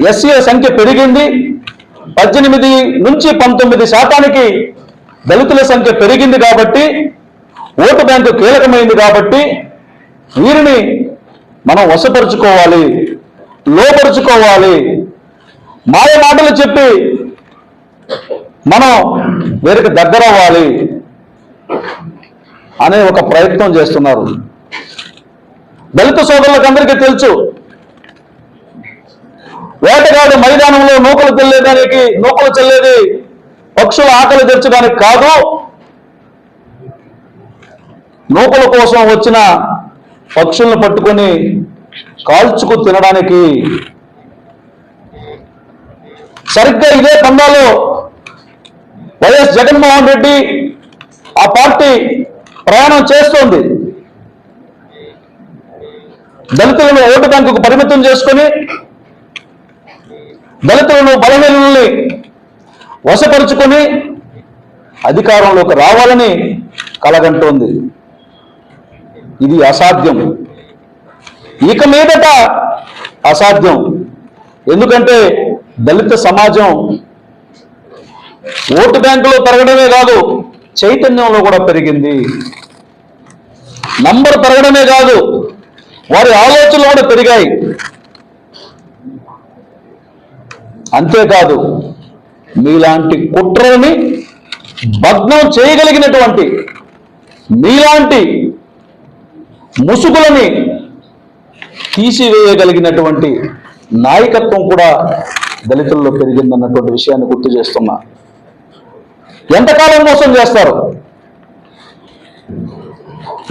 ఎస్సీల సంఖ్య పెరిగింది. 18 నుంచి 19% దళితుల సంఖ్య పెరిగింది కాబట్టి, ఓటు బ్యాంకు కీలకమైంది కాబట్టి వీరిని మనం వశపరుచుకోవాలి, లోపరుచుకోవాలి, మాయ మాటలు చెప్పి మనం వీరికి దగ్గర అవ్వాలి అనే ఒక ప్రయత్నం చేస్తున్నారు. దళిత సోదరులకు అందరికీ తెలుసు, వేటగాడు మైదానంలో నూకలు చల్లేది పక్షుల ఆకలి తెచ్చడానికి కాదు, నూకల కోసం వచ్చిన పక్షులను పట్టుకొని కాల్చుకు తినడానికి. సరిగ్గా ఇదే పందాలో వైఎస్ జగన్మోహన్ రెడ్డి ఆ పార్టీ ప్రయాణం చేస్తోంది. దళితులను ఓటు బ్యాంకుకు పరిమితం చేసుకొని దళితులను బలహీనుల్ని వశపరుచుకొని అధికారంలోకి రావాలని కలగంటోంది. ఇది అసాధ్యం, ఇక మీదట అసాధ్యం. ఎందుకంటే దళిత సమాజం ఓటు బ్యాంకులో పెరగడమే కాదు, చైతన్యంలో కూడా పెరిగింది. నంబర్ పెరగడమే కాదు, వారి ఆలోచనలు కూడా పెరిగాయి. అంతేకాదు, మీలాంటి కుట్రని భగ్నం చేయగలిగినటువంటి, మీలాంటి ముసుగులని తీసివేయగలిగినటువంటి నాయకత్వం కూడా దళితుల్లో పెరిగిందన్నటువంటి విషయాన్ని గుర్తు చేస్తున్నా. ఎంతకాలం మోసం చేస్తారు,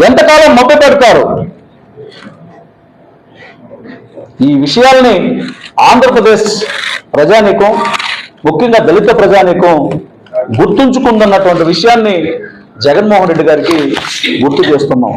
ఎంతకాలం మభ్య పెడతారు? ఈ విషయాల్ని ఆంధ్రప్రదేశ్ ప్రజానీకం, ముఖ్యంగా దళిత ప్రజానీకం గుర్తుంచుకుందన్నటువంటి విషయాన్ని జగన్మోహన్ రెడ్డి గారికి గుర్తు చేస్తున్నాం.